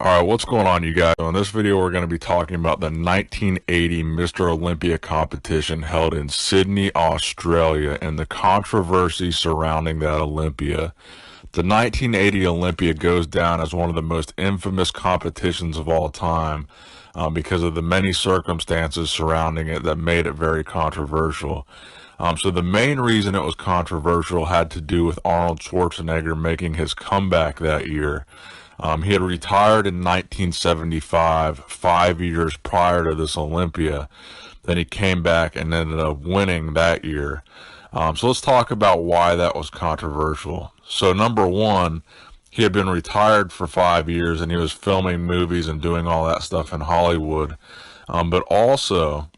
Alright, what's going on, you guys? In this video, we're going to be talking about the 1980 Mr. Olympia competition held in Sydney, Australia, and the controversy surrounding that Olympia. The 1980 Olympia goes down as one of the most infamous competitions of all time because of the many circumstances surrounding it that made it very controversial. So the main reason it was controversial had to do with Arnold Schwarzenegger making his comeback that year. He had retired in 1975, 5 years prior to this Olympia. Then he came back and ended up winning that year. So let's talk about why that was controversial. So number one, he had been retired for 5 years and he was filming movies and doing all that stuff in Hollywood. But also,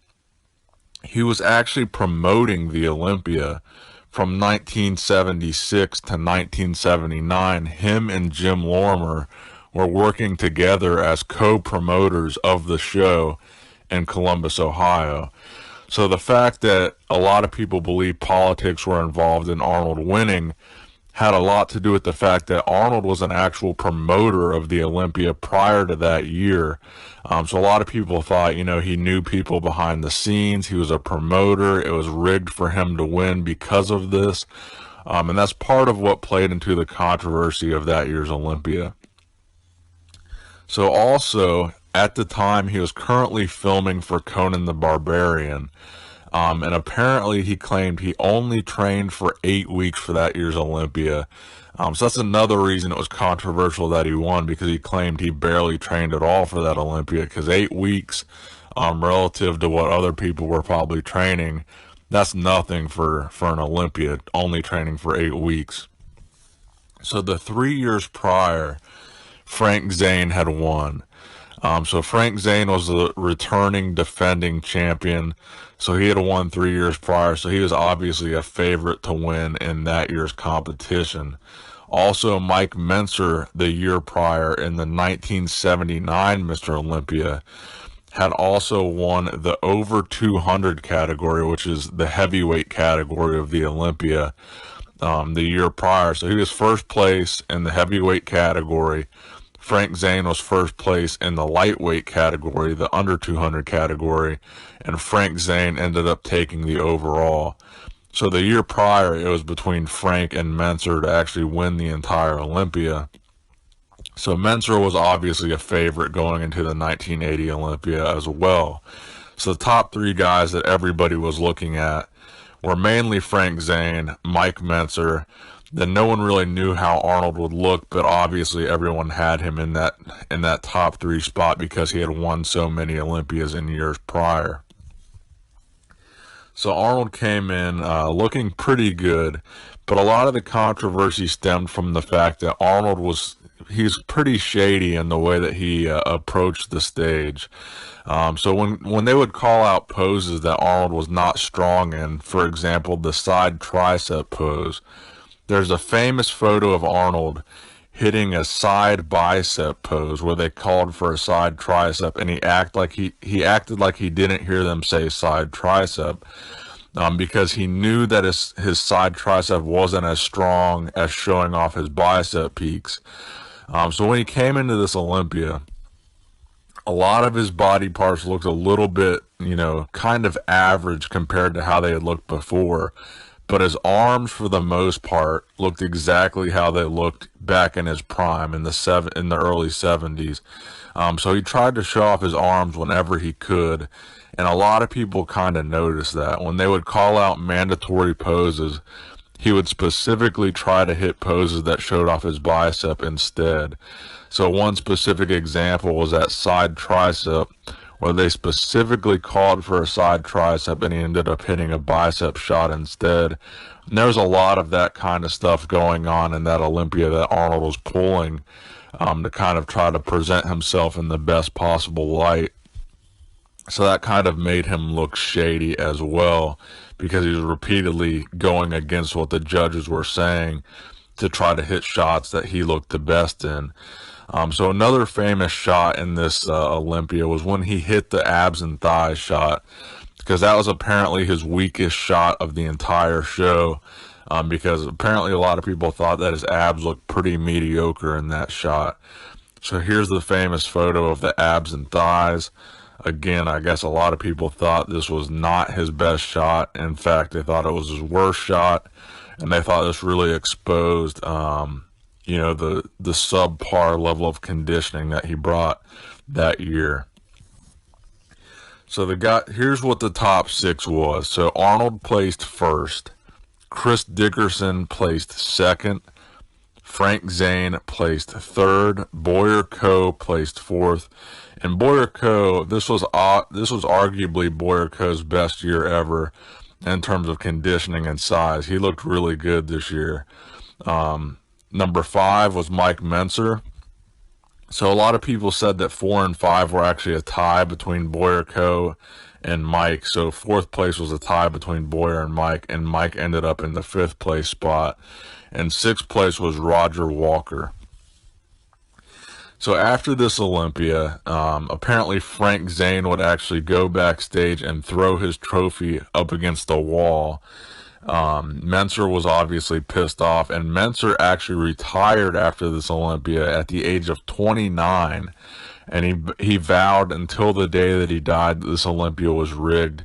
he was actually promoting the Olympia from 1976 to 1979. Him and Jim Lorimer were working together as co-promoters of the show in Columbus, Ohio. So the fact that a lot of people believe politics were involved in Arnold winning had a lot to do with the fact that Arnold was an actual promoter of the Olympia prior to that year. So a lot of people thought, he knew people behind the scenes. He was a promoter. It was rigged for him to win because of this. And that's part of what played into the controversy of that year's Olympia. So also, at the time, he was currently filming for Conan the Barbarian. And apparently he claimed he only trained for 8 weeks for that year's Olympia. So that's another reason it was controversial that he won, because he claimed he barely trained at all for that Olympia, because 8 weeks, relative to what other people were probably training, that's nothing for an Olympia, only training for 8 weeks. So the 3 years prior, Frank Zane had won. So Frank Zane was the returning defending champion. So he had won 3 years prior. So he was obviously a favorite to win in that year's competition. Also, Mike Mentzer, the year prior in the 1979 Mr. Olympia, had also won the over 200 category, which is the heavyweight category of the Olympia, the year prior. So he was first place in the heavyweight category. Frank Zane was first place in the lightweight category, the under 200 category, and Frank Zane ended up taking the overall. So the year prior, it was between Frank and Mentzer to actually win the entire Olympia. So Mentzer was obviously a favorite going into the 1980 Olympia as well. So the top three guys that everybody was looking at were mainly Frank Zane, Mike Mentzer. Then no one really knew how Arnold would look, but obviously everyone had him in that top three spot because he had won so many Olympias in years prior. So Arnold came in looking pretty good, but a lot of the controversy stemmed from the fact that he's pretty shady in the way that he approached the stage. So when they would call out poses that Arnold was not strong in, for example, the side tricep pose, there's a famous photo of Arnold hitting a side bicep pose where they called for a side tricep, and he acted like he didn't hear them say side tricep, because he knew that his side tricep wasn't as strong as showing off his bicep peaks. So when he came into this Olympia, a lot of his body parts looked a little bit, kind of average compared to how they had looked before. But his arms, for the most part, looked exactly how they looked back in his prime in the early 70s. So he tried to show off his arms whenever he could, and a lot of people kind of noticed that. When they would call out mandatory poses, he would specifically try to hit poses that showed off his bicep instead. So one specific example was that side tricep, where they specifically called for a side tricep and he ended up hitting a bicep shot instead. And there was a lot of that kind of stuff going on in that Olympia that Arnold was pulling to kind of try to present himself in the best possible light. So that kind of made him look shady as well, because he was repeatedly going against what the judges were saying to try to hit shots that he looked the best in. So another famous shot in this Olympia was when he hit the abs and thighs shot, because that was apparently his weakest shot of the entire show, because apparently a lot of people thought that his abs looked pretty mediocre in that shot. So here's the famous photo of the abs and thighs. Again, I guess a lot of people thought this was not his best shot. In fact, they thought it was his worst shot, and they thought this really exposed, you know, the subpar level of conditioning that he brought that year. So here's what the top 6 was. So Arnold placed first, Chris Dickerson placed second, Frank Zane placed third, Boyer Coe placed fourth, and Boyer Coe, this was arguably Boyer Coe's best year ever in terms of conditioning and size. He looked really good this year. Number 5 was Mike Mentzer. So a lot of people said that 4 and 5 were actually a tie between Boyer Coe and Mike. So 4th place was a tie between Boyer and Mike ended up in the 5th place spot. And 6th place was Roger Walker. So after this Olympia, apparently Frank Zane would actually go backstage and throw his trophy up against the wall. Mentzer was obviously pissed off, and Mentzer actually retired after this Olympia at the age of 29, and he vowed until the day that he died that this Olympia was rigged.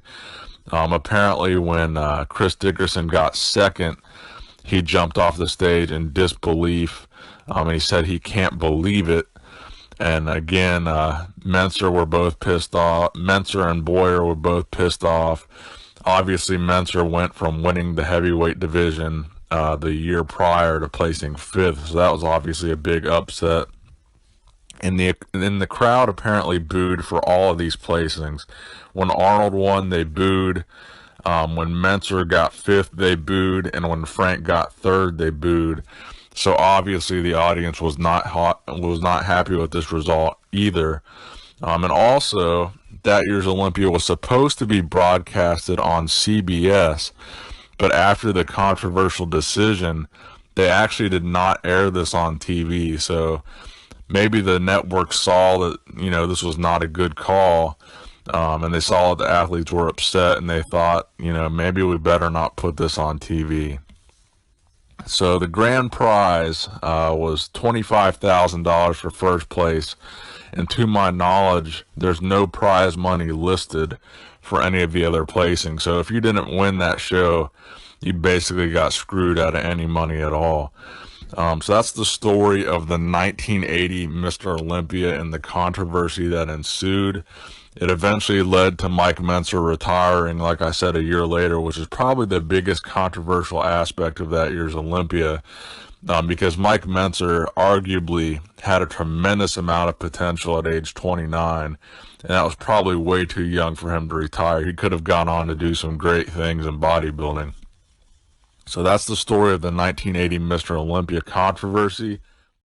Apparently when Chris Dickerson got second, he jumped off the stage in disbelief, and he said he can't believe it. And again, Mentzer were both pissed off. Mentzer and Boyer were both pissed off. Obviously, Mentzer went from winning the heavyweight division the year prior to placing 5th, so that was obviously a big upset. And the crowd apparently booed for all of these placings. When Arnold won, they booed. When Mentzer got 5th, they booed, and when Frank got 3rd, they booed. So obviously, the audience was not happy with this result either. And also, that year's Olympia was supposed to be broadcasted on CBS, but after the controversial decision, they actually did not air this on TV. So maybe the network saw that, you know, this was not a good call, and they saw that the athletes were upset, and they thought, you know, maybe we better not put this on TV. So the grand prize was $25,000 for first place. And to my knowledge, there's no prize money listed for any of the other placings. So if you didn't win that show, you basically got screwed out of any money at all. So that's the story of the 1980 Mr. Olympia and the controversy that ensued. It eventually led to Mike Mentzer retiring, like I said, a year later, which is probably the biggest controversial aspect of that year's Olympia, because Mike Mentzer arguably had a tremendous amount of potential at age 29, and that was probably way too young for him to retire. He could have gone on to do some great things in bodybuilding. So that's the story of the 1980 Mr. Olympia controversy.